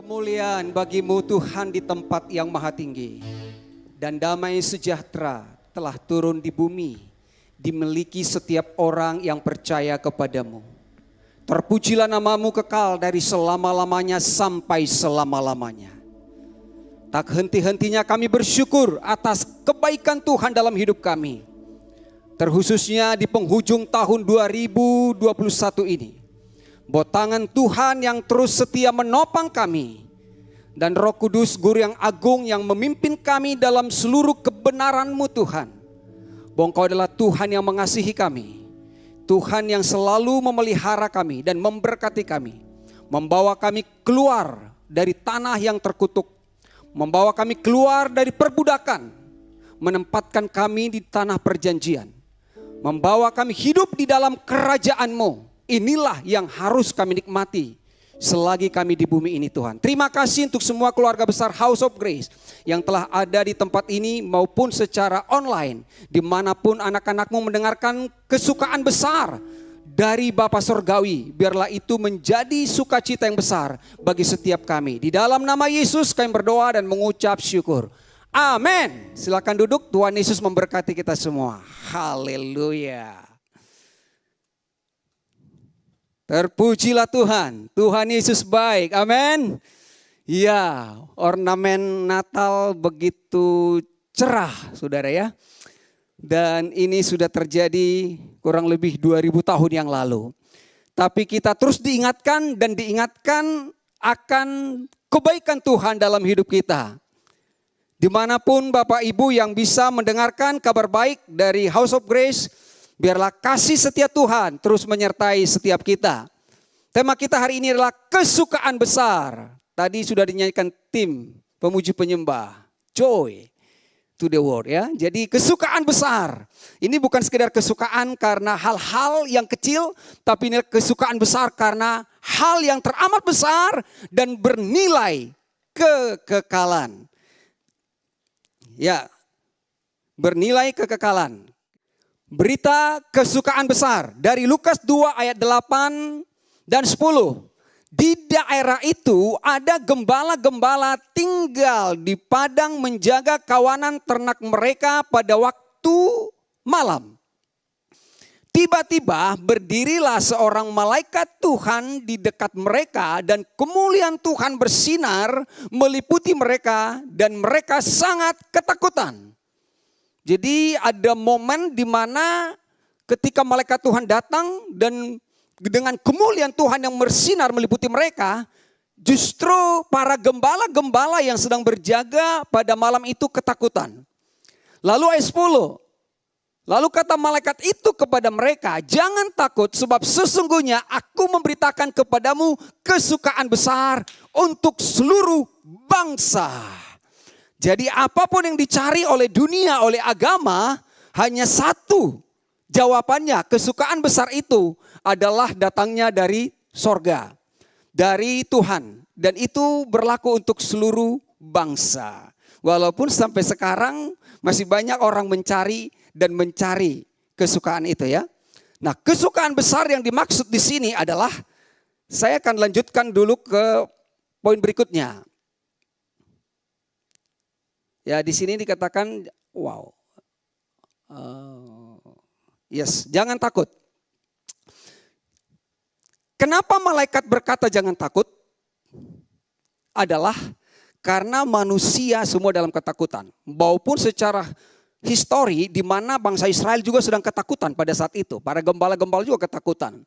Kemuliaan bagimu Tuhan di tempat yang maha tinggi. Dan damai sejahtera telah turun di bumi, dimiliki setiap orang yang percaya kepadamu. Terpujilah namamu kekal dari selama-lamanya sampai selama-lamanya. Tak henti-hentinya kami bersyukur atas kebaikan Tuhan dalam hidup kami. Terkhususnya di penghujung tahun 2021 ini. Bahwa tangan Tuhan yang terus setia menopang kami. Dan Roh Kudus Guru yang agung yang memimpin kami dalam seluruh kebenaran-Mu Tuhan. Bahwa Engkau adalah Tuhan yang mengasihi kami. Tuhan yang selalu memelihara kami dan memberkati kami. Membawa kami keluar dari tanah yang terkutuk. Membawa kami keluar dari perbudakan. Menempatkan kami di tanah perjanjian. Membawa kami hidup di dalam kerajaan-Mu. Inilah yang harus kami nikmati selagi kami di bumi ini Tuhan. Terima kasih untuk semua keluarga besar House of Grace yang telah ada di tempat ini maupun secara online. Dimanapun anak-anakmu mendengarkan kesukaan besar dari Bapa Surgawi. Biarlah itu menjadi sukacita yang besar bagi setiap kami. Di dalam nama Yesus kami berdoa dan mengucap syukur. Amin. Silakan duduk, Tuhan Yesus memberkati kita semua. Haleluya. Terpujilah Tuhan, Tuhan Yesus baik, amin. Ya, ornamen Natal begitu cerah saudara ya. Dan ini sudah terjadi kurang lebih 2000 tahun yang lalu. Tapi kita terus diingatkan dan diingatkan akan kebaikan Tuhan dalam hidup kita. Dimanapun Bapak Ibu yang bisa mendengarkan kabar baik dari House of Grace, biarlah kasih setia Tuhan terus menyertai setiap kita. Tema kita hari ini adalah kesukaan besar. Tadi sudah dinyanyikan tim pemuji penyembah. Joy to the world ya. Jadi kesukaan besar. Ini bukan sekedar kesukaan karena hal-hal yang kecil. Tapi ini kesukaan besar karena hal yang teramat besar dan bernilai kekekalan. Ya, bernilai kekekalan. Berita kesukaan besar dari Lukas 2 ayat 8 dan 10. Di daerah itu ada gembala-gembala tinggal di padang menjaga kawanan ternak mereka pada waktu malam. Tiba-tiba berdirilah seorang malaikat Tuhan di dekat mereka dan kemuliaan Tuhan bersinar meliputi mereka dan mereka sangat ketakutan. Jadi ada momen di mana ketika malaikat Tuhan datang dan dengan kemuliaan Tuhan yang bersinar meliputi mereka, justru para gembala-gembala yang sedang berjaga pada malam itu ketakutan. Lalu ayat 10, lalu kata malaikat itu kepada mereka, jangan takut sebab sesungguhnya aku memberitakan kepadamu kesukaan besar untuk seluruh bangsa. Jadi apapun yang dicari oleh dunia, oleh agama, hanya satu jawabannya. Kesukaan besar itu adalah datangnya dari sorga, dari Tuhan. Dan itu berlaku untuk seluruh bangsa. Walaupun sampai sekarang masih banyak orang mencari dan mencari kesukaan itu ya. Nah, kesukaan besar yang dimaksud di sini adalah, saya akan lanjutkan dulu ke poin berikutnya. Ya, di sini dikatakan, wow, yes, jangan takut. Kenapa malaikat berkata jangan takut? Adalah karena manusia semua dalam ketakutan. Maupun secara histori di mana bangsa Israel juga sedang ketakutan pada saat itu. Para gembala-gembala juga ketakutan.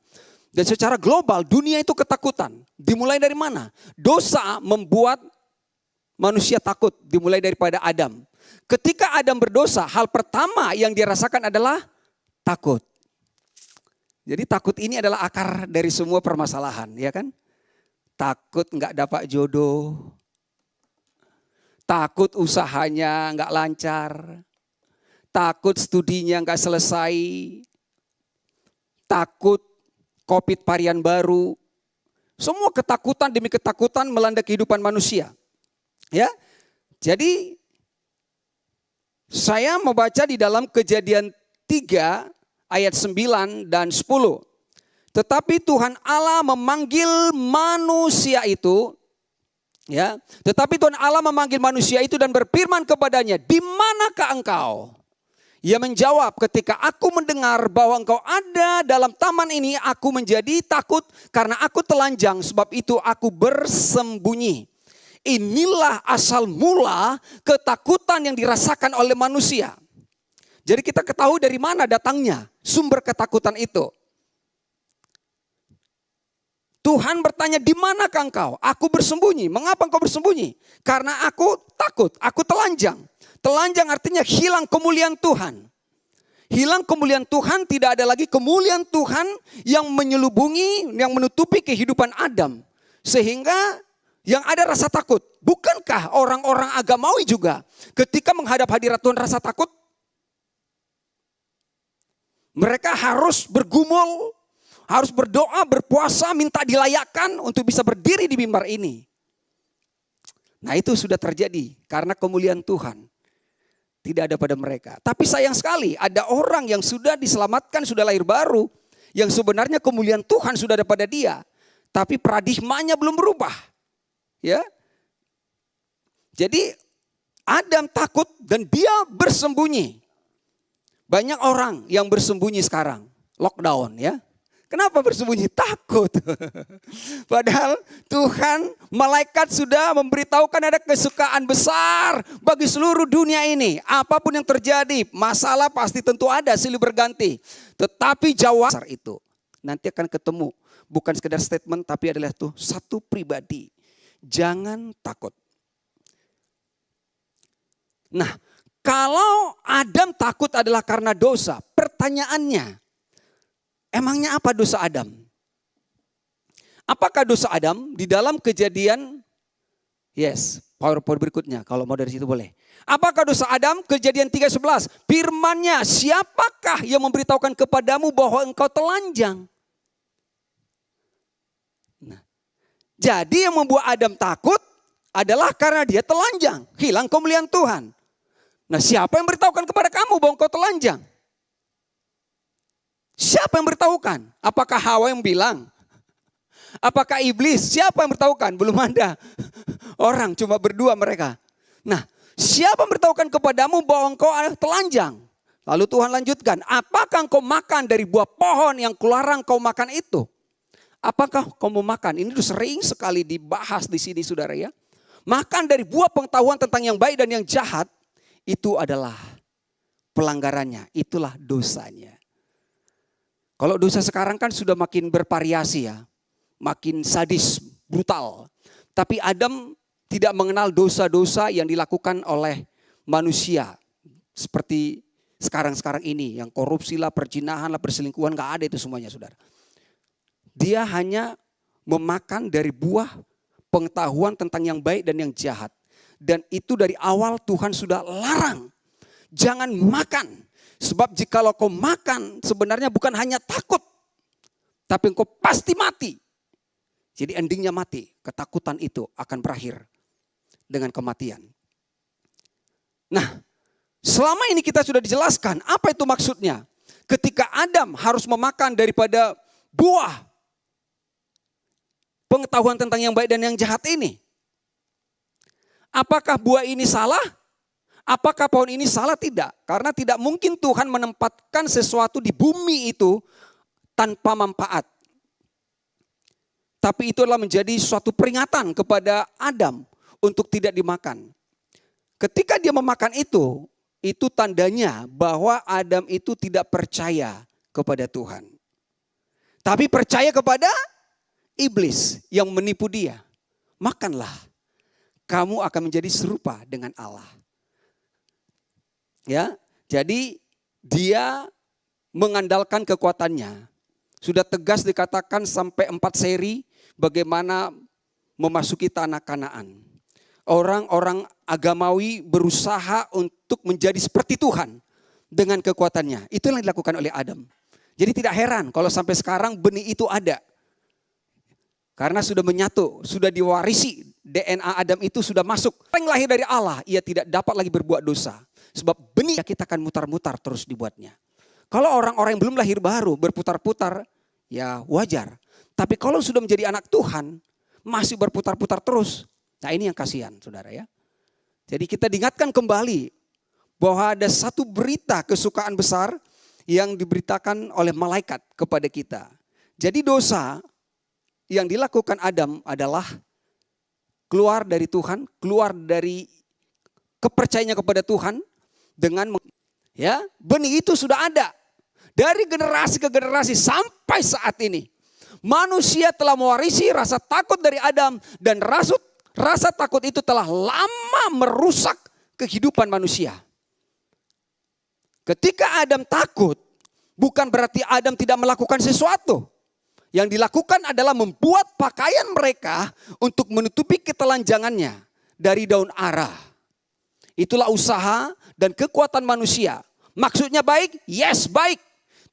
Dan secara global dunia itu ketakutan. Dimulai dari mana? Dosa membuat manusia takut, dimulai daripada Adam. Ketika Adam berdosa, hal pertama yang dia rasakan adalah takut. Jadi takut ini adalah akar dari semua permasalahan, ya kan? Takut nggak dapat jodoh, takut usahanya nggak lancar, takut studinya nggak selesai, takut COVID varian baru. Semua ketakutan demi ketakutan melanda kehidupan manusia. Ya, jadi saya membaca di dalam Kejadian 3 ayat 9 dan 10. Tetapi Tuhan Allah memanggil manusia itu Ya, tetapi Tuhan Allah memanggil manusia itu dan berfirman kepadanya, "Di manakah engkau?" Ia menjawab, "Ketika aku mendengar bahwa engkau ada dalam taman ini, aku menjadi takut karena aku telanjang, sebab itu aku bersembunyi." Inilah asal mula ketakutan yang dirasakan oleh manusia. Jadi kita ketahui dari mana datangnya sumber ketakutan itu. Tuhan bertanya, "Di manakah engkau?" "Aku bersembunyi." "Mengapa engkau bersembunyi?" "Karena aku takut, aku telanjang." Telanjang artinya hilang kemuliaan Tuhan. Hilang kemuliaan Tuhan, tidak ada lagi kemuliaan Tuhan yang menyelubungi, yang menutupi kehidupan Adam. Sehingga yang ada rasa takut. Bukankah orang-orang agamawi juga ketika menghadap hadirat Tuhan rasa takut? Mereka harus bergumul, harus berdoa, berpuasa, minta dilayakkan untuk bisa berdiri di mimbar ini. Nah, itu sudah terjadi karena kemuliaan Tuhan tidak ada pada mereka. Tapi sayang sekali ada orang yang sudah diselamatkan, sudah lahir baru, yang sebenarnya kemuliaan Tuhan sudah ada pada dia, tapi paradigmanya belum berubah. Ya, jadi Adam takut dan dia bersembunyi. Banyak orang yang bersembunyi sekarang, lockdown ya. Kenapa bersembunyi? Takut. Padahal Tuhan, malaikat sudah memberitahukan ada kesukaan besar bagi seluruh dunia ini. Apapun yang terjadi, masalah pasti tentu ada, silih berganti. Tetapi jawaban itu nanti akan ketemu. Bukan sekedar statement, tapi adalah tuh satu pribadi. Jangan takut. Nah, kalau Adam takut adalah karena dosa, pertanyaannya, emangnya apa dosa Adam? Apakah dosa Adam di dalam Kejadian? Yes, PowerPoint berikutnya kalau mau dari situ boleh. Apakah dosa Adam? Kejadian 3:11. Firman-Nya, "Siapakah yang memberitahukan kepadamu bahwa engkau telanjang?" Nah, jadi yang membuat Adam takut adalah karena dia telanjang, hilang kemuliaan Tuhan. Nah, siapa yang beritahukan kepada kamu bahwa engkau telanjang? Siapa yang beritahukan? Apakah Hawa yang bilang? Apakah iblis? Siapa yang beritahukan? Belum ada. Orang cuma berdua mereka. Nah, siapa yang beritahukan kepadamu bahwa engkau telanjang? Lalu Tuhan lanjutkan, "Apakah engkau makan dari buah pohon yang kularang kau makan itu?" Apakah kau mau makan? Ini sudah sering sekali dibahas di sini, saudara ya. Makan dari buah pengetahuan tentang yang baik dan yang jahat, itu adalah pelanggarannya, itulah dosanya. Kalau dosa sekarang kan sudah makin bervariasi ya, makin sadis, brutal. Tapi Adam tidak mengenal dosa-dosa yang dilakukan oleh manusia. Seperti sekarang-sekarang ini, yang korupsi lah, perzinahan lah, perselingkuhan, gak ada itu semuanya, saudara. Dia hanya memakan dari buah pengetahuan tentang yang baik dan yang jahat. Dan itu dari awal Tuhan sudah larang. Jangan makan. Sebab jikalau kau makan sebenarnya bukan hanya takut. Tapi engkau pasti mati. Jadi endingnya mati. Ketakutan itu akan berakhir dengan kematian. Nah, selama ini kita sudah dijelaskan apa itu maksudnya. Ketika Adam harus memakan daripada buah pengetahuan tentang yang baik dan yang jahat ini. Apakah buah ini salah? Apakah pohon ini salah? Tidak. Karena tidak mungkin Tuhan menempatkan sesuatu di bumi itu tanpa manfaat. Tapi itu adalah menjadi suatu peringatan kepada Adam untuk tidak dimakan. Ketika dia memakan itu tandanya bahwa Adam itu tidak percaya kepada Tuhan. Tapi percaya kepada iblis yang menipu dia. Makanlah, kamu akan menjadi serupa dengan Allah. Ya, jadi dia mengandalkan kekuatannya. Sudah tegas dikatakan sampai 4 seri bagaimana memasuki tanah Kanaan. Orang-orang agamawi berusaha untuk menjadi seperti Tuhan dengan kekuatannya. Itu yang dilakukan oleh Adam. Jadi tidak heran kalau sampai sekarang benih itu ada. Karena sudah menyatu, sudah diwarisi, DNA Adam itu sudah masuk. Yang lahir dari Allah, ia tidak dapat lagi berbuat dosa. Sebab benih kita akan mutar-mutar terus dibuatnya. Kalau orang-orang yang belum lahir baru berputar-putar, ya wajar. Tapi kalau sudah menjadi anak Tuhan, masih berputar-putar terus. Nah ini yang kasihan saudara ya. Jadi kita diingatkan kembali bahwa ada satu berita kesukaan besar yang diberitakan oleh malaikat kepada kita. Jadi dosa yang dilakukan Adam adalah keluar dari Tuhan, keluar dari kepercayaannya kepada Tuhan dengan ya, benih itu sudah ada dari generasi ke generasi sampai saat ini. Manusia telah mewarisi rasa takut dari Adam dan rasa takut itu telah lama merusak kehidupan manusia. Ketika Adam takut, bukan berarti Adam tidak melakukan sesuatu. Yang dilakukan adalah membuat pakaian mereka untuk menutupi ketelanjangannya dari daun ara. Itulah usaha dan kekuatan manusia. Maksudnya baik? Yes, baik.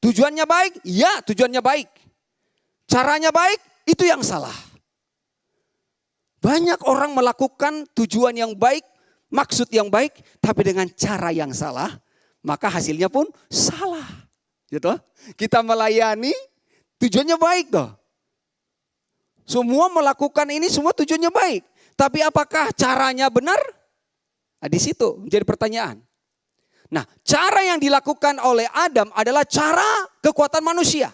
Tujuannya baik? Ya, tujuannya baik. Caranya baik? Itu yang salah. Banyak orang melakukan tujuan yang baik, maksud yang baik, tapi dengan cara yang salah, maka hasilnya pun salah. Gitu. Kita melayani, tujuannya baik toh. Semua melakukan ini semua tujuannya baik. Tapi apakah caranya benar? Nah, di situ menjadi pertanyaan. Nah, cara yang dilakukan oleh Adam adalah cara kekuatan manusia.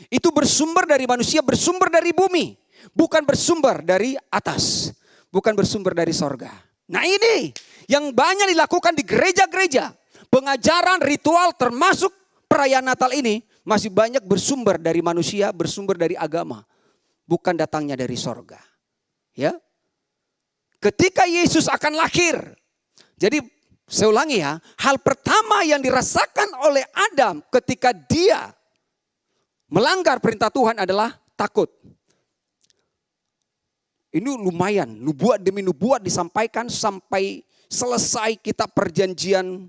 Itu bersumber dari manusia, bersumber dari bumi. Bukan bersumber dari atas. Bukan bersumber dari sorga. Nah ini yang banyak dilakukan di gereja-gereja. Pengajaran ritual termasuk perayaan Natal ini masih banyak bersumber dari manusia, bersumber dari agama. Bukan datangnya dari sorga. Ya. Ketika Yesus akan lahir. Jadi saya ulangi ya. Hal pertama yang dirasakan oleh Adam ketika dia melanggar perintah Tuhan adalah takut. Ini lumayan. Nubuat demi nubuat disampaikan sampai selesai kitab perjanjian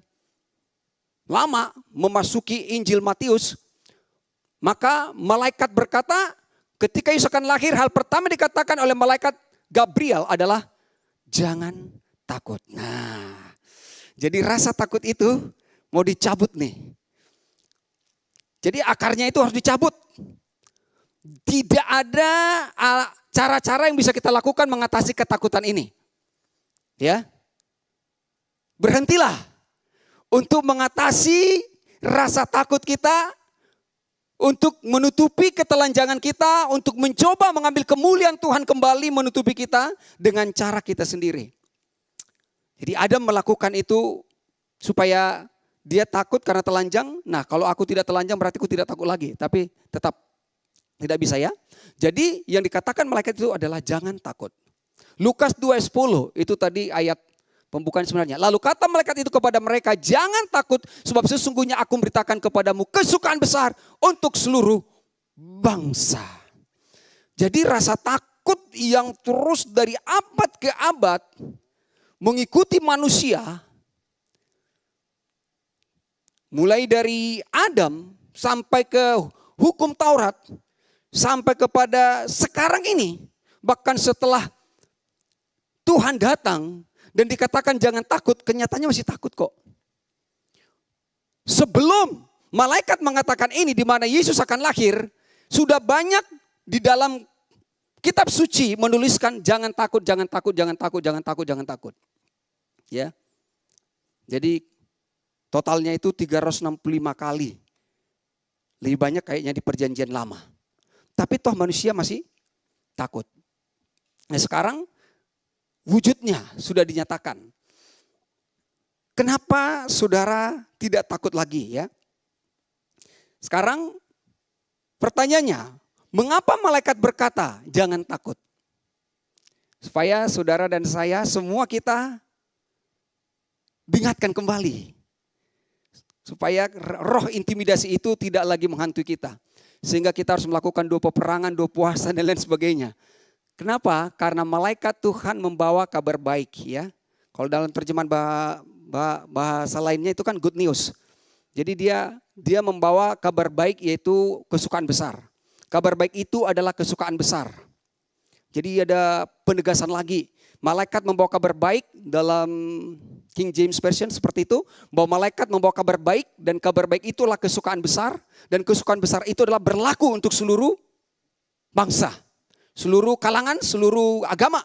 lama memasuki Injil Matius. Maka malaikat berkata ketika Yesus akan lahir, hal pertama dikatakan oleh malaikat Gabriel adalah jangan takut. Nah, jadi rasa takut itu mau dicabut nih. Jadi akarnya itu harus dicabut. Tidak ada cara-cara yang bisa kita lakukan mengatasi ketakutan ini. Ya. Berhentilah untuk mengatasi rasa takut kita, untuk menutupi ketelanjangan kita, untuk mencoba mengambil kemuliaan Tuhan kembali menutupi kita dengan cara kita sendiri. Jadi Adam melakukan itu supaya dia takut karena telanjang. Nah kalau aku tidak telanjang berarti aku tidak takut lagi. Tapi tetap tidak bisa ya. Jadi yang dikatakan malaikat itu adalah jangan takut. Lukas 2:10 itu tadi ayat pembukaan sebenarnya. Lalu kata malaikat itu kepada mereka, jangan takut sebab sesungguhnya aku memberitakan kepadamu kesukaan besar untuk seluruh bangsa. Jadi rasa takut yang terus dari abad ke abad mengikuti manusia. Mulai dari Adam sampai ke hukum Taurat. Sampai kepada sekarang ini. Bahkan setelah Tuhan datang dan dikatakan jangan takut, kenyataannya masih takut kok. Sebelum malaikat mengatakan ini di mana Yesus akan lahir, sudah banyak di dalam kitab suci menuliskan jangan takut, jangan takut, jangan takut, jangan takut, jangan takut. Ya. Jadi totalnya itu 365 kali. Lebih banyak kayaknya di perjanjian lama. Tapi toh manusia masih takut. Nah sekarang wujudnya sudah dinyatakan. Kenapa saudara tidak takut lagi ya? Sekarang pertanyaannya, mengapa malaikat berkata jangan takut? Supaya saudara dan saya semua kita diingatkan kembali. Supaya roh intimidasi itu tidak lagi menghantui kita. Sehingga kita harus melakukan 2 peperangan, 2 puasa dan lain sebagainya. Kenapa? Karena malaikat Tuhan membawa kabar baik ya. Kalau dalam terjemahan bahasa lainnya itu kan good news. Jadi dia membawa kabar baik yaitu kesukaan besar. Kabar baik itu adalah kesukaan besar. Jadi ada penegasan lagi. Malaikat membawa kabar baik dalam King James Version seperti itu. Bahwa malaikat membawa kabar baik dan kabar baik itulah kesukaan besar. Dan kesukaan besar itu adalah berlaku untuk seluruh bangsa. Seluruh kalangan, seluruh agama.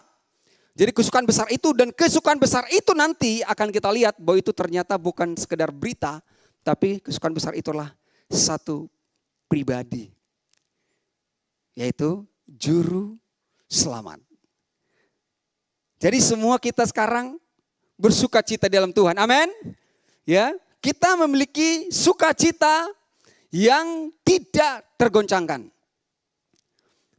Jadi kesukaan besar itu, dan kesukaan besar itu nanti akan kita lihat bahwa itu ternyata bukan sekedar berita, tapi kesukaan besar itulah satu pribadi, yaitu juru selamat. Jadi semua kita sekarang bersuka cita dalam Tuhan. Amin. Ya, kita memiliki sukacita yang tidak tergoncangkan.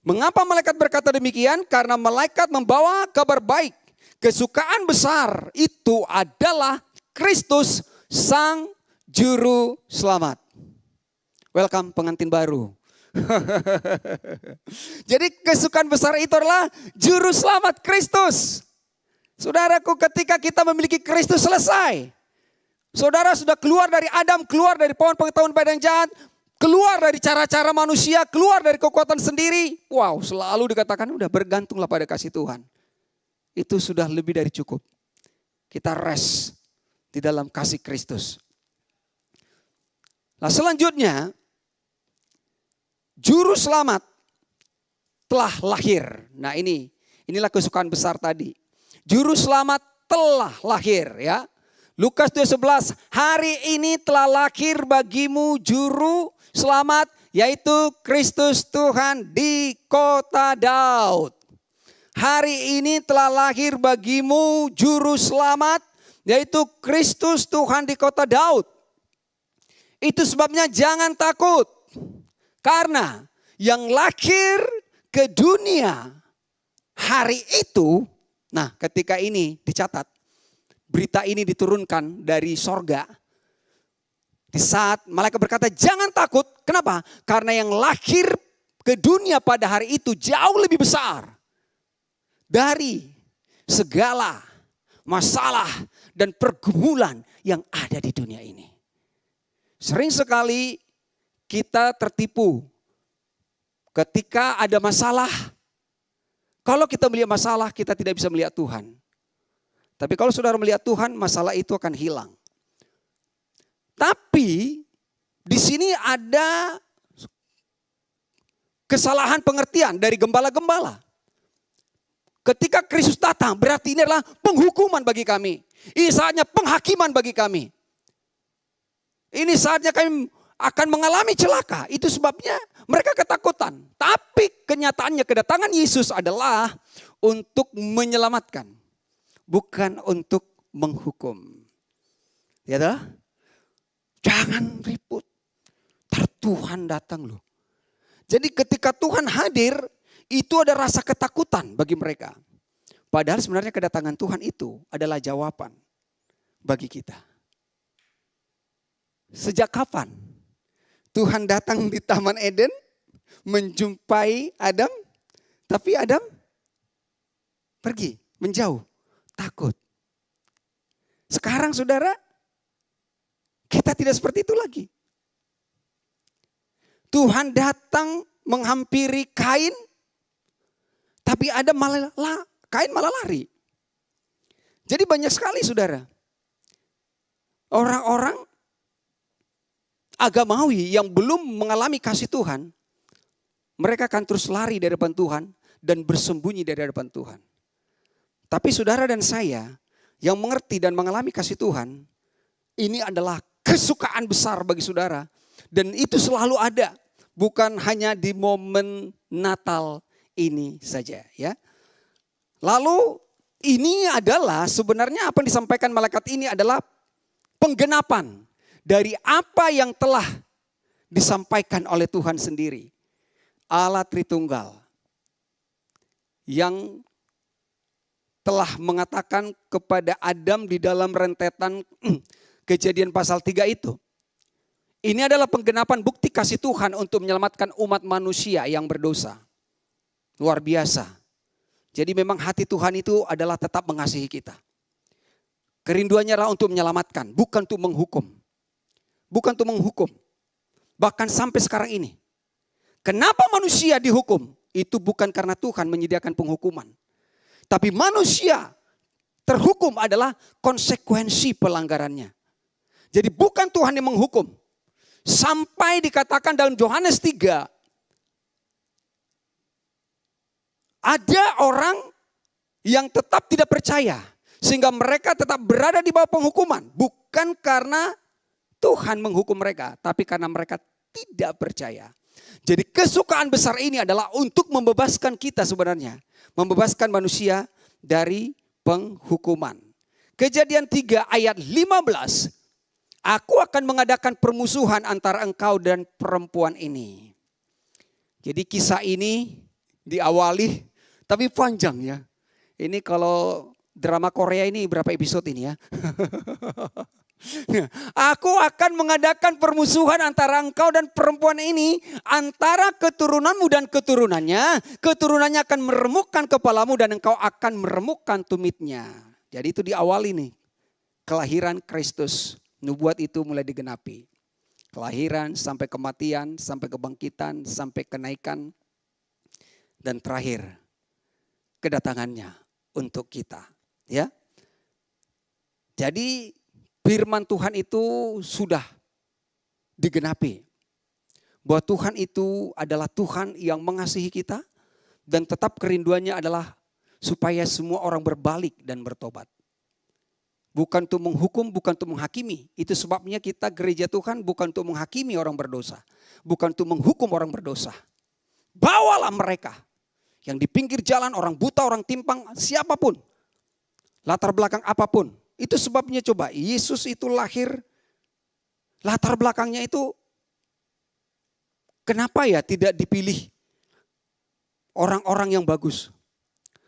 Mengapa malaikat berkata demikian? Karena malaikat membawa kabar baik. Kesukaan besar itu adalah Kristus Sang Juru Selamat. Welcome pengantin baru. Jadi kesukaan besar itu adalah Juru Selamat Kristus. Saudaraku, ketika kita memiliki Kristus selesai. Saudara sudah keluar dari Adam, keluar dari pohon pengetahuan baik dan jahat. Keluar dari cara-cara manusia, keluar dari kekuatan sendiri. Wow, selalu dikatakan udah bergantunglah pada kasih Tuhan. Itu sudah lebih dari cukup. Kita rest di dalam kasih Kristus. Nah selanjutnya, Juru Selamat telah lahir. Nah inilah kesukaan besar tadi. Juru Selamat telah lahir ya. Lukas 2:11, hari ini telah lahir bagimu Juru Selamat, yaitu Kristus Tuhan di kota Daud. Hari ini telah lahir bagimu Juru Selamat, yaitu Kristus Tuhan di kota Daud. Itu sebabnya jangan takut. Karena yang lahir ke dunia hari itu, nah ketika ini dicatat, berita ini diturunkan dari sorga. Di saat malaikat berkata jangan takut. Kenapa? Karena yang lahir ke dunia pada hari itu jauh lebih besar dari segala masalah dan pergumulan yang ada di dunia ini. Sering sekali kita tertipu ketika ada masalah. Kalau kita melihat masalah, kita tidak bisa melihat Tuhan. Tapi kalau saudara melihat Tuhan, masalah itu akan hilang. Tapi di sini ada kesalahan pengertian dari gembala-gembala. Ketika Kristus datang, berarti ini adalah penghukuman bagi kami. Ini saatnya penghakiman bagi kami. Ini saatnya kami akan mengalami celaka. Itu sebabnya mereka ketakutan. Tapi kenyataannya kedatangan Yesus adalah untuk menyelamatkan. Bukan untuk menghukum. Ya dah? Jangan ribut. Tuhan datang loh. Jadi ketika Tuhan hadir, itu ada rasa ketakutan bagi mereka. Padahal sebenarnya kedatangan Tuhan itu adalah jawaban bagi kita. Sejak kapan Tuhan datang di Taman Eden menjumpai Adam, tapi Adam pergi, menjauh, takut. Sekarang saudara, kita tidak seperti itu lagi. Tuhan datang menghampiri Kain, tapi Adam Kain malah lari. Jadi banyak sekali saudara, orang-orang agamawi yang belum mengalami kasih Tuhan, mereka akan terus lari dari hadapan Tuhan dan bersembunyi dari hadapan Tuhan. Tapi saudara dan saya yang mengerti dan mengalami kasih Tuhan, ini adalah kesukaan besar bagi saudara. Dan itu selalu ada, bukan hanya di momen Natal ini saja ya. Lalu ini adalah sebenarnya apa yang disampaikan malaikat ini adalah penggenapan dari apa yang telah disampaikan oleh Tuhan sendiri. Allah Tritunggal yang telah mengatakan kepada Adam di dalam rentetan Kejadian pasal 3 itu. Ini adalah penggenapan bukti kasih Tuhan untuk menyelamatkan umat manusia yang berdosa. Luar biasa. Jadi memang hati Tuhan itu adalah tetap mengasihi kita. Kerinduannya adalah untuk menyelamatkan, bukan untuk menghukum. Bukan untuk menghukum. Bahkan sampai sekarang ini. Kenapa manusia dihukum? Itu bukan karena Tuhan menyediakan penghukuman. Tapi manusia terhukum adalah konsekuensi pelanggarannya. Jadi bukan Tuhan yang menghukum. Sampai dikatakan dalam Yohanes 3. Ada orang yang tetap tidak percaya. Sehingga mereka tetap berada di bawah penghukuman. Bukan karena Tuhan menghukum mereka, tapi karena mereka tidak percaya. Jadi kesukaan besar ini adalah untuk membebaskan kita sebenarnya. Membebaskan manusia dari penghukuman. Kejadian 3 ayat 15. Aku akan mengadakan permusuhan antara engkau dan perempuan ini. Jadi kisah ini diawali, tapi panjang ya. Ini kalau drama Korea ini berapa episode ini ya? Aku akan mengadakan permusuhan antara engkau dan perempuan ini, antara keturunanmu dan keturunannya. Keturunannya akan meremukkan kepalamu dan engkau akan meremukkan tumitnya. Jadi itu diawali nih. Kelahiran Kristus. Nubuat itu mulai digenapi. Kelahiran sampai kematian, sampai kebangkitan, sampai kenaikan. Dan terakhir kedatangannya untuk kita. Ya. Jadi firman Tuhan itu sudah digenapi. Bahwa Tuhan itu adalah Tuhan yang mengasihi kita. Dan tetap kerinduannya adalah supaya semua orang berbalik dan bertobat. Bukan untuk menghukum, bukan untuk menghakimi. Itu sebabnya kita gereja Tuhan bukan untuk menghakimi orang berdosa. Bukan untuk menghukum orang berdosa. Bawalah mereka. Yang di pinggir jalan, orang buta, orang timpang, siapapun. Latar belakang apapun. Itu sebabnya coba Yesus itu lahir. Latar belakangnya itu. Kenapa ya tidak dipilih orang-orang yang bagus.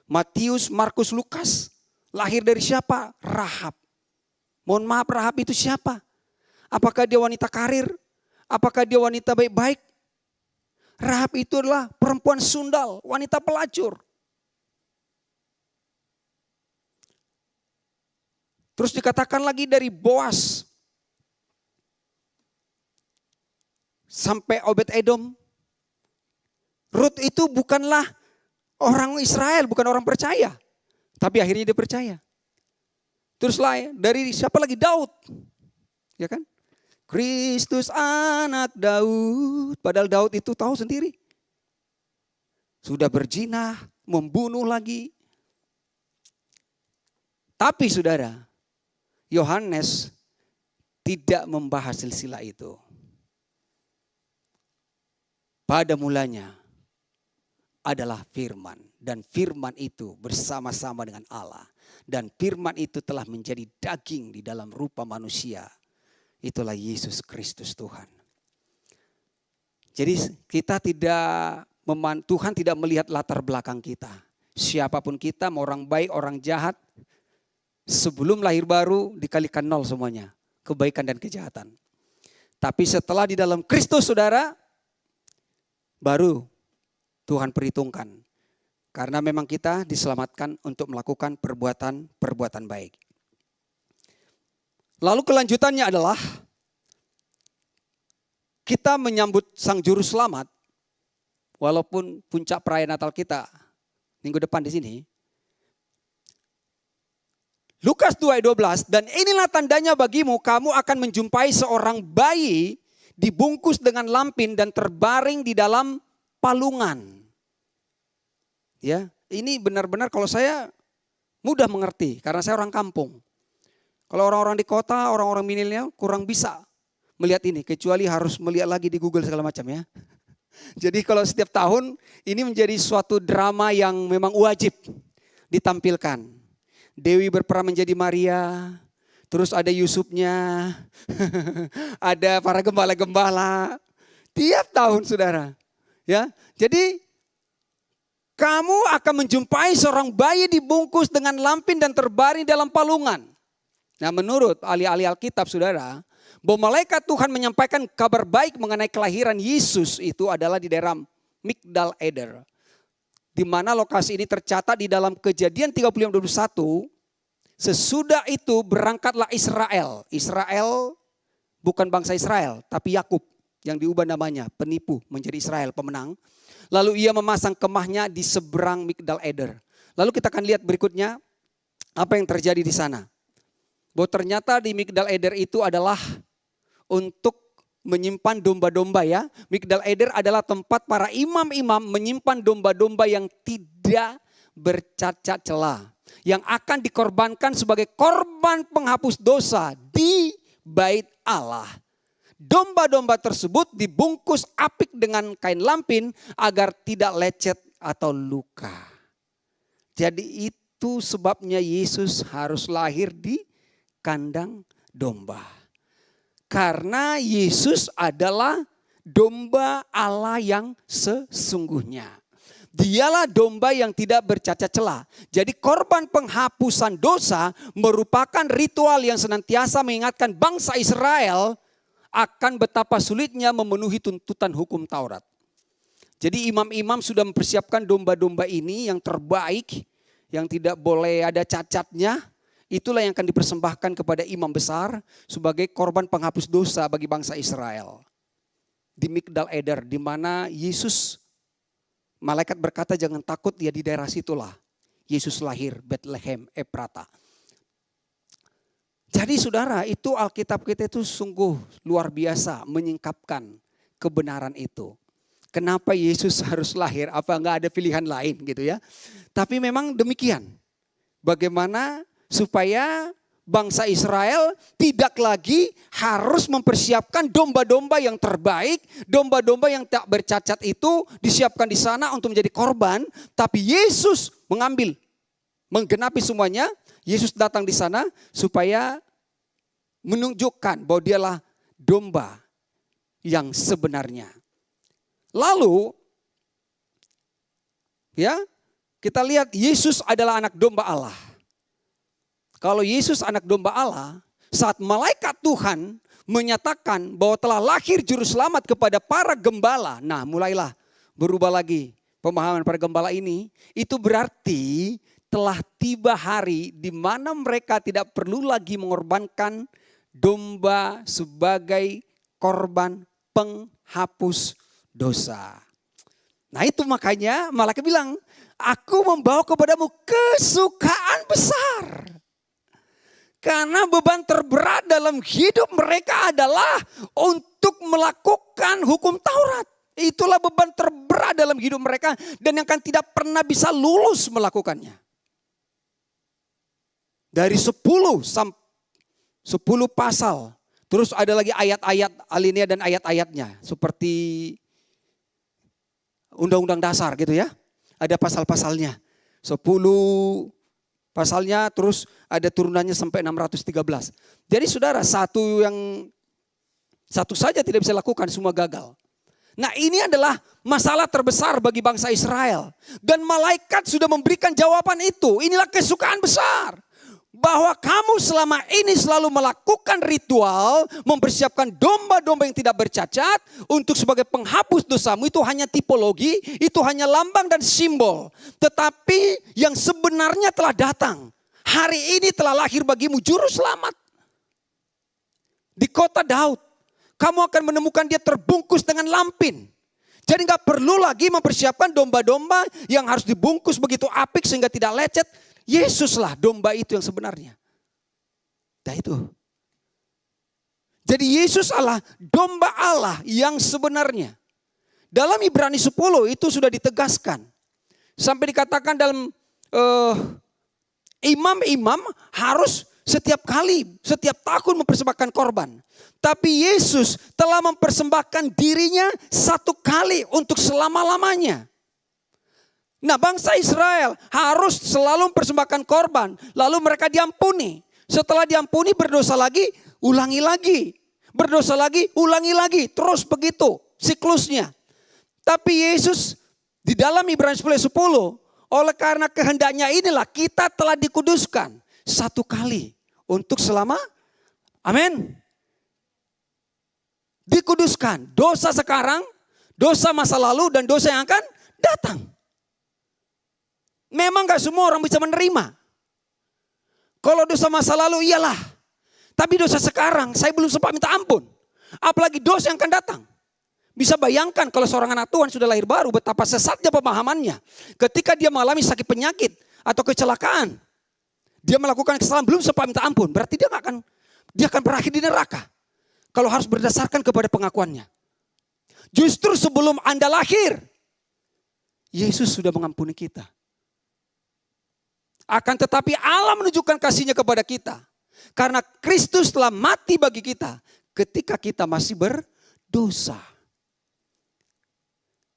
Matius, Markus, Lukas. Lahir dari siapa? Rahab. Mohon maaf, Rahab itu siapa? Apakah dia wanita karir? Apakah dia wanita baik-baik? Rahab itu adalah perempuan sundal, wanita pelacur. Terus dikatakan lagi dari Boas sampai Obed Edom. Rut itu bukanlah orang Israel, bukan orang percaya. Tapi akhirnya dia percaya. Teruslah ya, dari siapa lagi? Daud. Ya kan? Kristus anak Daud. Padahal Daud itu tahu sendiri. Sudah berzina, membunuh lagi. Tapi saudara, Yohanes tidak membahas silsilah itu. Pada mulanya adalah firman. Dan firman itu bersama-sama dengan Allah. Dan firman itu telah menjadi daging di dalam rupa manusia. Itulah Yesus Kristus Tuhan. Jadi kita Tuhan tidak melihat latar belakang kita. Siapapun kita, mau orang baik, orang jahat. Sebelum lahir baru dikalikan 0 semuanya. Kebaikan dan kejahatan. Tapi setelah di dalam Kristus saudara, baru Tuhan perhitungkan. Karena memang kita diselamatkan untuk melakukan perbuatan baik. Lalu kelanjutannya adalah kita menyambut Sang Juru Selamat. Walaupun puncak perayaan Natal kita minggu depan di sini. Lukas 2 ayat 12, dan inilah tandanya bagimu, kamu akan menjumpai seorang bayi dibungkus dengan lampin dan terbaring di dalam palungan. Ya, ini benar-benar kalau saya mudah mengerti karena saya orang kampung. Kalau orang-orang di kota, orang-orang milenial kurang bisa melihat ini kecuali harus melihat lagi di Google segala macam ya. Jadi kalau setiap tahun ini menjadi suatu drama yang memang wajib ditampilkan. Dewi berperan menjadi Maria, terus ada Yusufnya, ada para gembala-gembala. Tiap tahun saudara. Ya, jadi kamu akan menjumpai seorang bayi dibungkus dengan lampin dan terbaring dalam palungan. Nah menurut ahli-ahli Alkitab saudara, bahwa malaikat Tuhan menyampaikan kabar baik mengenai kelahiran Yesus itu adalah di daerah Migdal Eder. Di mana lokasi ini tercatat di dalam Kejadian 35:21. Sesudah itu berangkatlah Israel. Israel bukan bangsa Israel tapi Yakub yang diubah namanya, penipu menjadi Israel, pemenang. Lalu ia memasang kemahnya di seberang Migdal Eder. Lalu kita akan lihat berikutnya apa yang terjadi di sana. Bahwa ternyata di Migdal Eder itu adalah untuk menyimpan domba-domba ya. Migdal Eder adalah tempat para imam-imam menyimpan domba-domba yang tidak bercacat celah, yang akan dikorbankan sebagai korban penghapus dosa di bait Allah. Domba-domba tersebut dibungkus apik dengan kain lampin agar tidak lecet atau luka. Jadi itu sebabnya Yesus harus lahir di kandang domba. Karena Yesus adalah domba Allah yang sesungguhnya. Dialah domba yang tidak bercacat celah. Jadi korban penghapusan dosa merupakan ritual yang senantiasa mengingatkan bangsa Israel akan betapa sulitnya memenuhi tuntutan hukum Taurat. Jadi imam-imam sudah mempersiapkan domba-domba ini yang terbaik, yang tidak boleh ada cacatnya. Itulah yang akan dipersembahkan kepada imam besar sebagai korban penghapus dosa bagi bangsa Israel. Di Migdal Eder, di mana Yesus, malaikat berkata jangan takut, dia di daerah situlah Yesus lahir, Bethlehem Efrata. Jadi saudara, itu Alkitab kita itu sungguh luar biasa menyingkapkan kebenaran itu. Kenapa Yesus harus lahir? Apa enggak ada pilihan lain gitu ya? Tapi memang demikian. Bagaimana supaya bangsa Israel tidak lagi harus mempersiapkan domba-domba yang terbaik, domba-domba yang tak bercacat itu disiapkan di sana untuk menjadi korban, tapi Yesus mengambil, menggenapi semuanya. Yesus datang di sana supaya menunjukkan bahwa dialah domba yang sebenarnya. Lalu ya, kita lihat Yesus adalah anak domba Allah. Kalau Yesus anak domba Allah, saat malaikat Tuhan menyatakan bahwa telah lahir juru selamat kepada para gembala. Nah, mulailah berubah lagi pemahaman para gembala ini. Itu berarti telah tiba hari di mana mereka tidak perlu lagi mengorbankan domba sebagai korban penghapus dosa. Nah, itu makanya malaikat bilang, aku membawa kepadamu kesukaan besar. Karena beban terberat dalam hidup mereka adalah untuk melakukan hukum Taurat. Itulah beban terberat dalam hidup mereka dan yang akan tidak pernah bisa lulus melakukannya. Dari 10 pasal. Terus ada lagi ayat-ayat alinea dan ayat-ayatnya. Seperti undang-undang dasar gitu ya. Ada pasal-pasalnya. 10 pasalnya, terus ada turunannya sampai 613. Jadi saudara, satu saja tidak bisa lakukan, semua gagal. Nah, ini adalah masalah terbesar bagi bangsa Israel. Dan malaikat sudah memberikan jawaban itu. Inilah kesukaan besar. Bahwa kamu selama ini selalu melakukan ritual, mempersiapkan domba-domba yang tidak bercacat untuk sebagai penghapus dosamu, itu hanya tipologi, itu hanya lambang dan simbol. Tetapi yang sebenarnya telah datang. Hari ini telah lahir bagimu juru selamat. Di kota Daud, kamu akan menemukan dia terbungkus dengan lampin. Jadi gak perlu lagi mempersiapkan domba-domba yang harus dibungkus begitu apik sehingga tidak lecet. Yesuslah domba itu yang sebenarnya. Nah itu. Jadi Yesus adalah domba Allah yang sebenarnya. Dalam Ibrani 10 itu sudah ditegaskan. Sampai dikatakan dalam imam-imam harus setiap tahun mempersembahkan korban. Tapi Yesus telah mempersembahkan dirinya satu kali untuk selama-lamanya. Nah, bangsa Israel harus selalu mempersembahkan korban. Lalu mereka diampuni. Setelah diampuni berdosa lagi, ulangi lagi. Berdosa lagi, ulangi lagi. Terus begitu siklusnya. Tapi Yesus di dalam Ibrani 10:10, oleh karena kehendaknya inilah kita telah dikuduskan satu kali untuk selama. Amin. Dikuduskan. Dosa sekarang, dosa masa lalu, dan dosa yang akan datang. Memang gak semua orang bisa menerima. Kalau dosa masa lalu iyalah. Tapi dosa sekarang saya belum sempat minta ampun. Apalagi dosa yang akan datang. Bisa bayangkan kalau seorang anak Tuhan sudah lahir baru betapa sesatnya pemahamannya. Ketika dia mengalami sakit penyakit atau kecelakaan. Dia melakukan kesalahan belum sempat minta ampun. Berarti dia akan berakhir di neraka. Kalau harus berdasarkan kepada pengakuannya. Justru sebelum Anda lahir. Yesus sudah mengampuni kita. Akan tetapi Allah menunjukkan kasih-Nya kepada kita. Karena Kristus telah mati bagi kita ketika kita masih berdosa.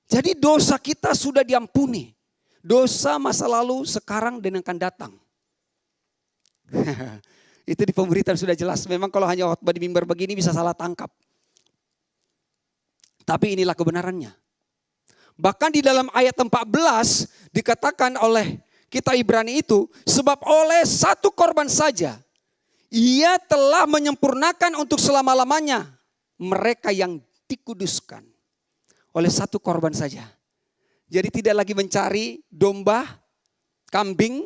Jadi dosa kita sudah diampuni. Dosa masa lalu, sekarang, dan akan datang. Itu di pemberitaan sudah jelas. Memang kalau hanya khotbah di mimbar begini bisa salah tangkap. Tapi inilah kebenarannya. Bahkan di dalam ayat 14 dikatakan oleh kita Ibrani itu, sebab oleh satu korban saja Ia telah menyempurnakan untuk selama-lamanya mereka yang dikuduskan. Oleh satu korban saja. Jadi tidak lagi mencari domba, kambing,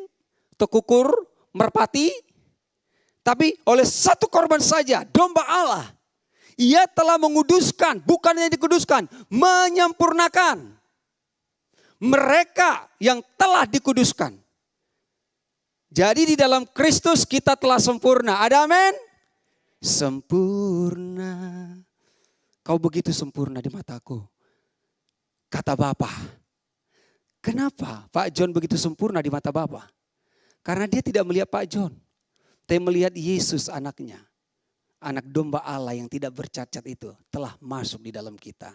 tekukur, merpati. Tapi oleh satu korban saja, domba Allah. Ia telah menguduskan, bukannya dikuduskan, menyempurnakan mereka yang telah dikuduskan. Jadi di dalam Kristus kita telah sempurna. Ada amin? Sempurna. Kau begitu sempurna di mataku. Kata Bapa. Kenapa Pak John begitu sempurna di mata Bapa? Karena dia tidak melihat Pak John. Tapi melihat Yesus anaknya. Anak domba Allah yang tidak bercacat itu telah masuk di dalam kita.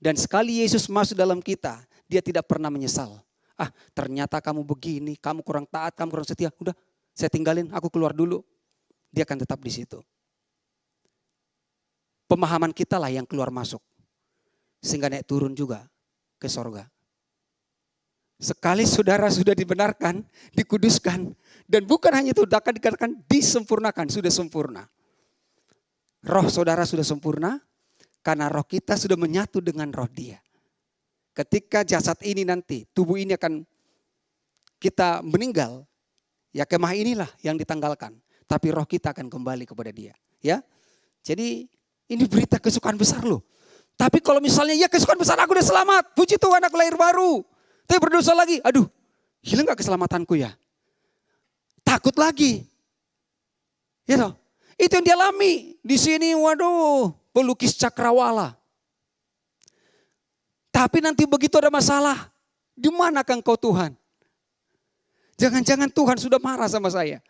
Dan sekali Yesus masuk dalam kita, dia tidak pernah menyesal. Ah, ternyata kamu begini, kamu kurang taat, kamu kurang setia. Udah, saya tinggalin, aku keluar dulu. Dia akan tetap di situ. Pemahaman kita lah yang keluar masuk. Sehingga naik turun juga ke sorga. Sekali saudara sudah dibenarkan, dikuduskan. Dan bukan hanya itu, akan dikatakan disempurnakan, sudah sempurna. Roh saudara sudah sempurna, karena roh kita sudah menyatu dengan roh dia. Ketika jasad ini nanti, tubuh ini akan kita meninggal, ya kemah inilah yang ditanggalkan. Tapi roh kita akan kembali kepada dia. Ya, jadi ini berita kesukaan besar loh. Tapi kalau misalnya ya kesukaan besar, aku udah selamat, puji Tuhan aku lahir baru. Tapi berdosa lagi, aduh hilang gak keselamatanku ya? Takut lagi. Ya toh, itu yang dialami. Di sini waduh, pelukis cakrawala. Tapi nanti begitu ada masalah, di manakah engkau Tuhan? Jangan-jangan Tuhan sudah marah sama saya.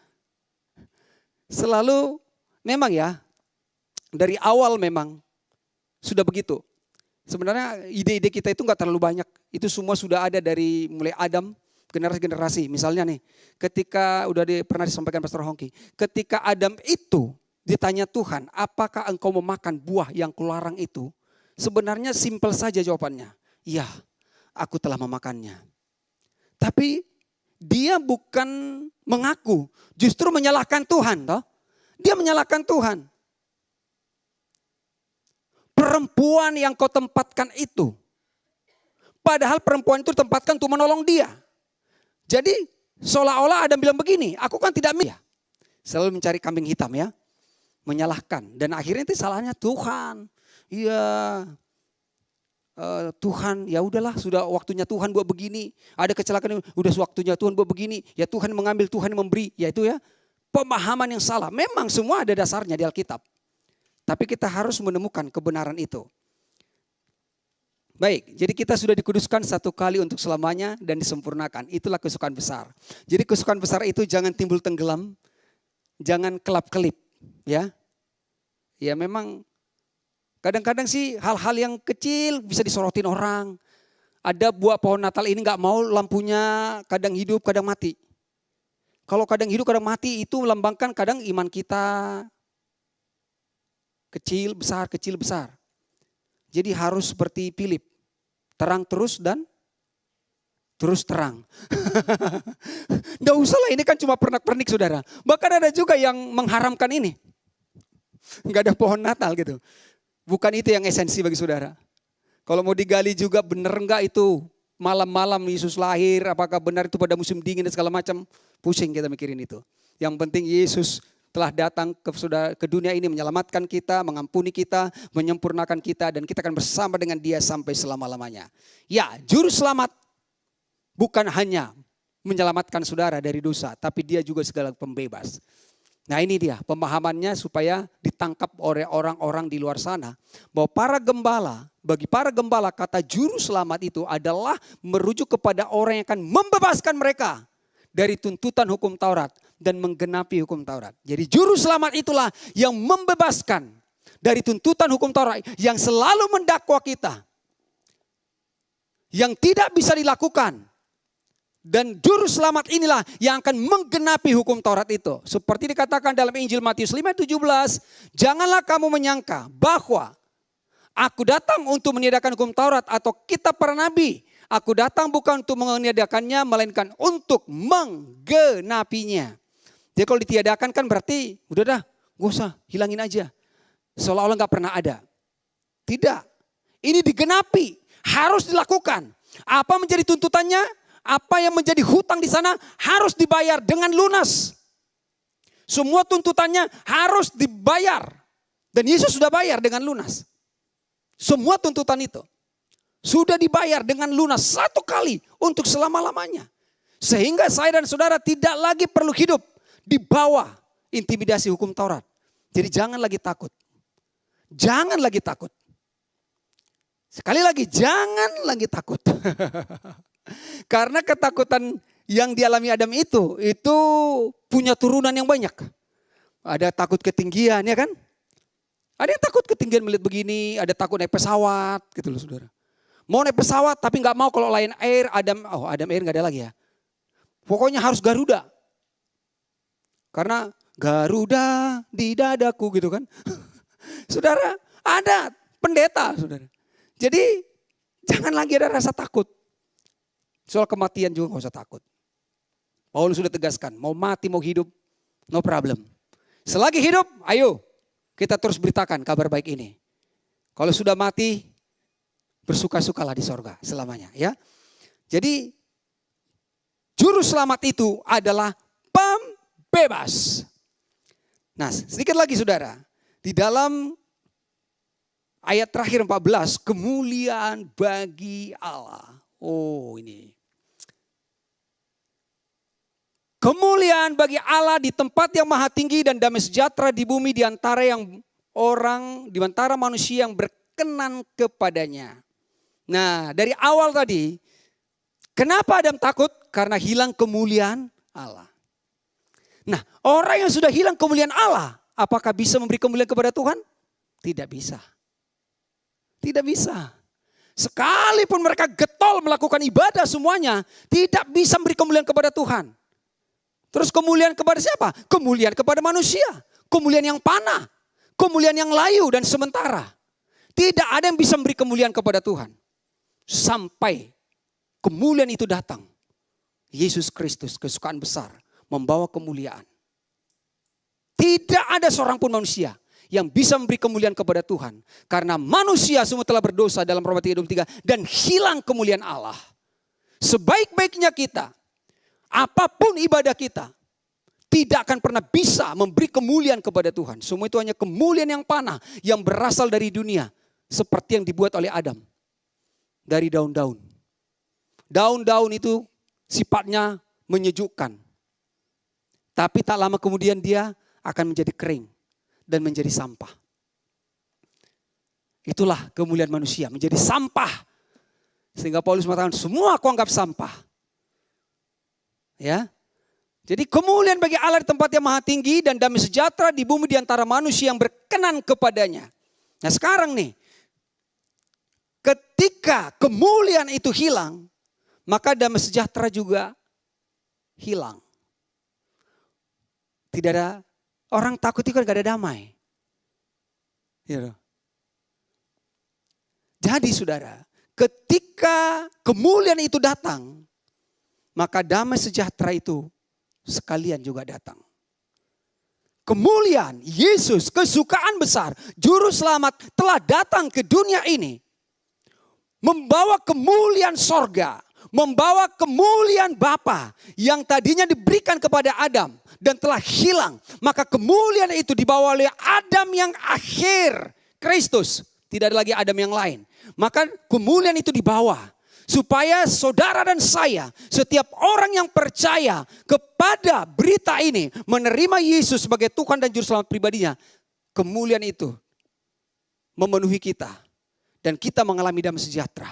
Selalu memang ya, dari awal memang sudah begitu. Sebenarnya ide-ide kita itu gak terlalu banyak. Itu semua sudah ada dari mulai Adam, generasi-generasi. Misalnya nih, ketika pernah disampaikan Pastor Hongki. Ketika Adam itu ditanya Tuhan, apakah engkau memakan buah yang kularang itu? Sebenarnya simpel saja jawabannya. Ya, aku telah memakannya. Tapi dia bukan mengaku, justru menyalahkan Tuhan. Toh? Dia menyalahkan Tuhan. Perempuan yang kau tempatkan itu. Padahal perempuan itu tempatkan untuk menolong dia. Jadi seolah-olah Adam bilang begini, aku kan tidak ya. Selalu mencari kambing hitam ya. Menyalahkan. Dan akhirnya itu salahnya Tuhan. Iya, Tuhan ya udahlah sudah waktunya Tuhan buat begini. Ada kecelakaan, udah waktunya Tuhan buat begini. Ya Tuhan mengambil, Tuhan memberi. Ya itu ya pemahaman yang salah. Memang semua ada dasarnya di Alkitab. Tapi kita harus menemukan kebenaran itu. Baik, jadi kita sudah dikuduskan satu kali untuk selamanya dan disempurnakan. Itulah kesukaan besar. Jadi kesukaan besar itu jangan timbul tenggelam. Jangan kelap-kelip. Ya, ya memang kadang-kadang sih hal-hal yang kecil bisa disorotin orang. Ada buah pohon Natal ini gak mau lampunya kadang hidup kadang mati. Kalau kadang hidup kadang mati itu melambangkan kadang iman kita kecil besar. Jadi harus seperti Philip, terang terus dan terus terang. Nggak usah lah, ini kan cuma pernak-pernik saudara. Bahkan ada juga yang mengharamkan ini. Nggak ada pohon Natal gitu. Bukan itu yang esensi bagi saudara. Kalau mau digali juga benar enggak itu malam-malam Yesus lahir, apakah benar itu pada musim dingin dan segala macam. Pusing kita mikirin itu. Yang penting Yesus telah datang ke dunia ini menyelamatkan kita, mengampuni kita, menyempurnakan kita. Dan kita akan bersama dengan dia sampai selama-lamanya. Ya, juru selamat bukan hanya menyelamatkan saudara dari dosa, tapi dia juga segala pembebas. Nah ini dia pemahamannya supaya ditangkap oleh orang-orang di luar sana. Bahwa bagi para gembala kata juru selamat itu adalah merujuk kepada orang yang akan membebaskan mereka dari tuntutan hukum Taurat dan menggenapi hukum Taurat. Jadi juru selamat itulah yang membebaskan dari tuntutan hukum Taurat yang selalu mendakwa kita. Yang tidak bisa dilakukan. Dan juru selamat inilah yang akan menggenapi hukum Taurat itu. Seperti dikatakan dalam Injil Matius 5:17, janganlah kamu menyangka bahwa aku datang untuk meniadakan hukum Taurat atau kitab para nabi. Aku datang bukan untuk meniadakannya, melainkan untuk menggenapinya. Jadi kalau ditiadakan kan berarti udah dah, gak usah, hilangin aja. Seolah-olah gak pernah ada. Tidak, ini digenapi, harus dilakukan. Apa menjadi tuntutannya? Apa yang menjadi hutang di sana harus dibayar dengan lunas. Semua tuntutannya harus dibayar. Dan Yesus sudah bayar dengan lunas. Semua tuntutan itu sudah dibayar dengan lunas satu kali untuk selama-lamanya. Sehingga saya dan saudara tidak lagi perlu hidup di bawah intimidasi hukum Taurat. Jadi jangan lagi takut. Jangan lagi takut. Sekali lagi, jangan lagi takut. Karena ketakutan yang dialami Adam itu punya turunan yang banyak. Ada takut ketinggian, ya kan? Ada yang takut ketinggian melihat begini, ada takut naik pesawat, gitu loh saudara. Mau naik pesawat tapi nggak mau kalau Lion Air, Adam Air nggak ada lagi ya. Pokoknya harus Garuda. Karena Garuda di dadaku gitu kan. Saudara, ada pendeta saudara. Jadi jangan lagi ada rasa takut. Soal kematian juga gak usah takut. Paulus sudah tegaskan, mau mati mau hidup, no problem. Selagi hidup, ayo kita terus beritakan kabar baik ini. Kalau sudah mati, bersuka-sukalah di sorga selamanya ya. Jadi juru selamat itu adalah pembebas. Nah sedikit lagi saudara, di dalam ayat terakhir 14, kemuliaan bagi Allah. Oh ini. Kemuliaan bagi Allah di tempat yang maha tinggi dan damai sejahtera di bumi di antara manusia yang berkenan kepadanya. Nah, dari awal tadi, kenapa Adam takut? Karena hilang kemuliaan Allah. Nah, orang yang sudah hilang kemuliaan Allah, apakah bisa memberi kemuliaan kepada Tuhan? Tidak bisa. Tidak bisa. Sekalipun mereka getol melakukan ibadah semuanya, tidak bisa memberi kemuliaan kepada Tuhan. Terus kemuliaan kepada siapa? Kemuliaan kepada manusia. Kemuliaan yang panah. Kemuliaan yang layu dan sementara. Tidak ada yang bisa memberi kemuliaan kepada Tuhan. Sampai kemuliaan itu datang. Yesus Kristus, kesukaan besar, membawa kemuliaan. Tidak ada seorang pun manusia yang bisa memberi kemuliaan kepada Tuhan. Karena manusia semua telah berdosa dalam Roma 3:23 dan hilang kemuliaan Allah. Sebaik-baiknya kita, apapun ibadah kita, tidak akan pernah bisa memberi kemuliaan kepada Tuhan. Semua itu hanya kemuliaan yang panah yang berasal dari dunia. Seperti yang dibuat oleh Adam. Dari daun-daun. Daun-daun itu sifatnya menyejukkan. Tapi tak lama kemudian dia akan menjadi kering dan menjadi sampah. Itulah kemuliaan manusia, menjadi sampah. Sehingga Paulus mengatakan semua aku anggap sampah. Ya. Jadi kemuliaan bagi Allah di tempat yang maha tinggi dan damai sejahtera di bumi di antara manusia yang berkenan kepadanya. Nah sekarang nih, ketika kemuliaan itu hilang, maka damai sejahtera juga hilang. Tidak ada, orang takut itu kan gak ada damai. Ya. Jadi saudara, ketika kemuliaan itu datang, maka damai sejahtera itu sekalian juga datang. Kemuliaan Yesus, kesukaan besar, juru selamat telah datang ke dunia ini. Membawa kemuliaan sorga, membawa kemuliaan Bapa yang tadinya diberikan kepada Adam dan telah hilang. Maka kemuliaan itu dibawa oleh Adam yang akhir, Kristus. Tidak ada lagi Adam yang lain. Maka kemuliaan itu dibawa. Supaya saudara dan saya, setiap orang yang percaya kepada berita ini, menerima Yesus sebagai Tuhan dan Juru Selamat pribadinya, kemuliaan itu memenuhi kita. Dan kita mengalami damai sejahtera.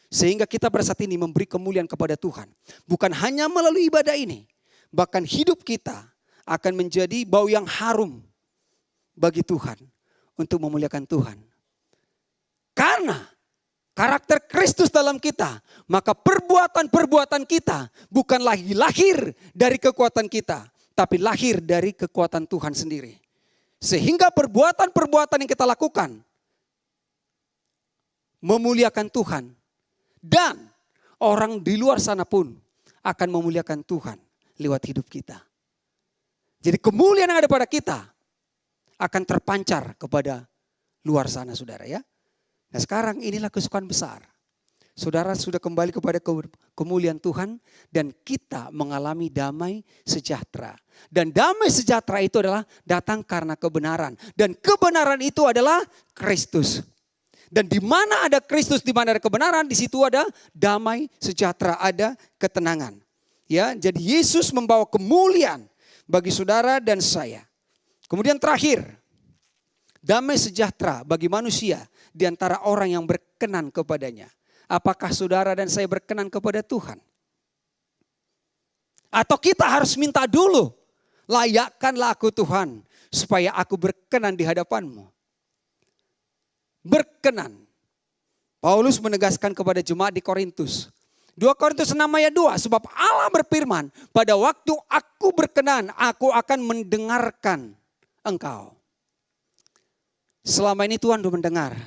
Sehingga kita pada saat ini memberi kemuliaan kepada Tuhan. Bukan hanya melalui ibadah ini. bahkan hidup kita akan menjadi bau yang harum bagi Tuhan untuk memuliakan Tuhan. Karena karakter Kristus dalam kita, maka perbuatan-perbuatan kita bukan lagi lahir dari kekuatan kita, tapi lahir dari kekuatan Tuhan sendiri. Sehingga perbuatan-perbuatan yang kita lakukan memuliakan Tuhan. Dan orang di luar sana pun akan memuliakan Tuhan lewat hidup kita. Jadi kemuliaan yang ada pada kita akan terpancar kepada luar sana, saudara ya. Nah sekarang inilah kesukaan besar. Saudara sudah kembali kepada kemuliaan Tuhan dan kita mengalami damai sejahtera. Dan damai sejahtera itu adalah datang karena kebenaran. Dan kebenaran itu adalah Kristus. Dan di mana ada Kristus, di mana ada kebenaran, di situ ada damai sejahtera, ada ketenangan. Ya, jadi Yesus membawa kemuliaan bagi saudara dan saya. Kemudian terakhir, damai sejahtera bagi manusia di antara orang yang berkenan kepadanya. Apakah saudara dan saya berkenan kepada Tuhan? Atau kita harus minta dulu, layakkanlah aku Tuhan, supaya aku berkenan di hadapan-Mu. Berkenan. Paulus menegaskan kepada jemaat di Korintus. 2 Korintus 6 ayat 2. Sebab Allah berfirman, pada waktu aku berkenan, aku akan mendengarkan engkau. Selama ini Tuhan sudah mendengar.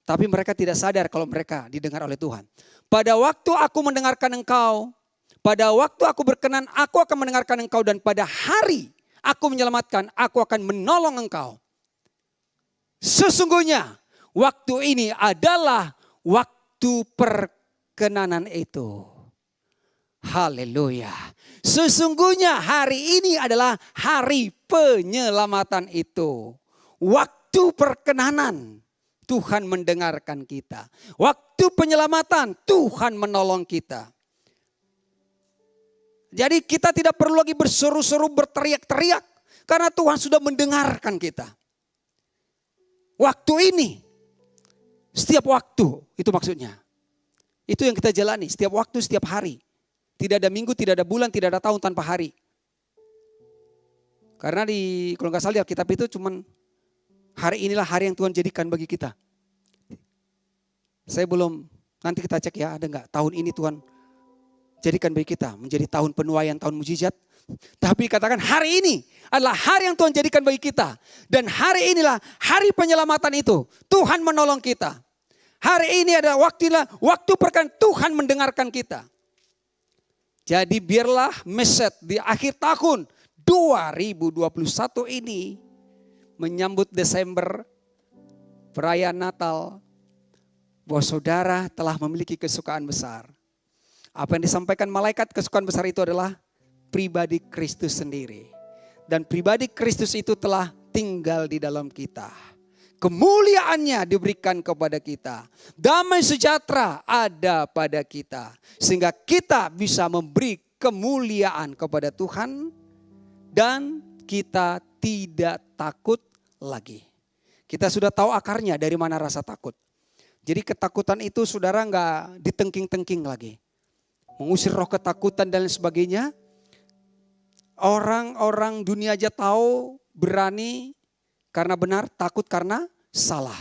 Tapi mereka tidak sadar kalau mereka didengar oleh Tuhan. Pada waktu aku mendengarkan engkau, pada waktu aku berkenan, aku akan mendengarkan engkau. Dan pada hari aku menyelamatkan, aku akan menolong engkau. Sesungguhnya waktu ini adalah waktu perkenanan itu. Haleluya. Sesungguhnya hari ini adalah hari penyelamatan itu. Waktu perkenanan Tuhan mendengarkan kita. Waktu penyelamatan Tuhan menolong kita. Jadi kita tidak perlu lagi berseru-seru, berteriak-teriak. Karena Tuhan sudah mendengarkan kita. Waktu ini, setiap waktu, itu maksudnya. Itu yang kita jalani, setiap waktu, setiap hari. Tidak ada minggu, tidak ada bulan, tidak ada tahun tanpa hari. Karena kalau nggak salah di Alkitab itu cuman hari inilah hari yang Tuhan jadikan bagi kita. Saya belum, nanti kita cek ya, ada nggak tahun ini Tuhan jadikan bagi kita. Menjadi tahun penuaian, tahun mujizat. Tapi katakan hari ini adalah hari yang Tuhan jadikan bagi kita. Dan hari inilah hari penyelamatan itu. Tuhan menolong kita. Hari ini adalah waktu perkenan Tuhan mendengarkan kita. Jadi biarlah meset di akhir tahun 2021 ini menyambut Desember, perayaan Natal, bahwa saudara telah memiliki kesukaan besar. Apa yang disampaikan malaikat, kesukaan besar itu adalah pribadi Kristus sendiri. Dan pribadi Kristus itu telah tinggal di dalam kita. Kemuliaannya diberikan kepada kita. Damai sejahtera ada pada kita. Sehingga kita bisa memberi kemuliaan kepada Tuhan. Dan kita tidak takut lagi. Kita sudah tahu akarnya dari mana rasa takut. Jadi ketakutan itu saudara nggak ditengking-tengking lagi. Mengusir roh ketakutan dan lain sebagainya. Orang-orang dunia aja tahu, berani karena benar, takut karena salah.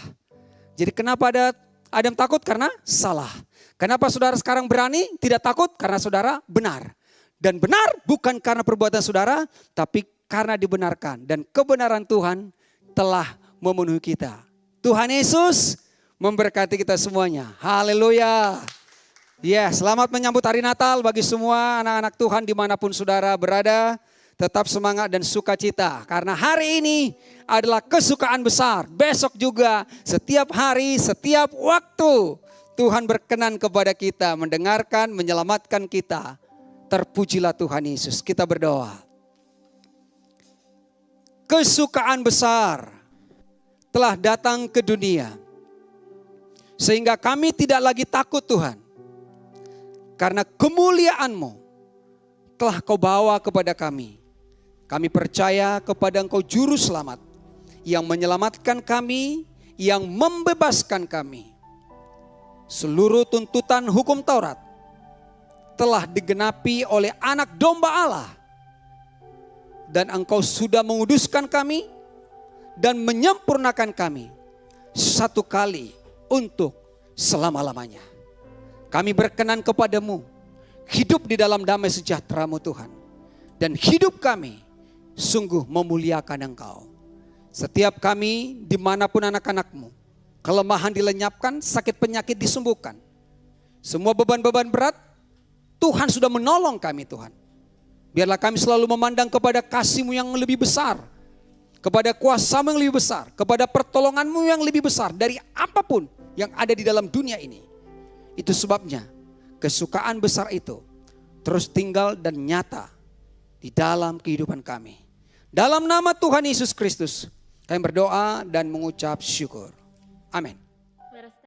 Jadi kenapa ada Adam takut? Karena salah. Kenapa saudara sekarang berani, tidak takut? Karena saudara benar. Dan benar bukan karena perbuatan saudara, tapi karena dibenarkan. Dan kebenaran Tuhan telah memenuhi kita. Tuhan Yesus memberkati kita semuanya. Haleluya. Ya, selamat menyambut hari Natal bagi semua anak-anak Tuhan dimanapun saudara berada. Tetap semangat dan sukacita. Karena hari ini adalah kesukaan besar. Besok juga, setiap hari, setiap waktu. Tuhan berkenan kepada kita, mendengarkan, menyelamatkan kita. Terpujilah Tuhan Yesus. Kita berdoa. Kesukaan besar telah datang ke dunia. Sehingga kami tidak lagi takut Tuhan. Karena kemuliaan-Mu telah Kau bawa kepada kami. Kami percaya kepada Engkau Juru Selamat. Yang menyelamatkan kami, yang membebaskan kami. Seluruh tuntutan hukum Taurat telah digenapi oleh Anak Domba Allah. Dan Engkau sudah menguduskan kami dan menyempurnakan kami satu kali untuk selama-lamanya. Kami berkenan kepadamu, hidup di dalam damai sejahtera-Mu Tuhan. Dan hidup kami sungguh memuliakan Engkau. Setiap kami dimanapun anak-anak-Mu, kelemahan dilenyapkan, sakit penyakit disembuhkan. Semua beban-beban berat, Tuhan sudah menolong kami Tuhan. Biarlah kami selalu memandang kepada kasih-Mu yang lebih besar, kepada kuasa-Mu yang lebih besar, kepada pertolongan-Mu yang lebih besar dari apapun yang ada di dalam dunia ini. Itu sebabnya kesukaan besar itu terus tinggal dan nyata di dalam kehidupan kami. Dalam nama Tuhan Yesus Kristus, kami berdoa dan mengucap syukur. Amin.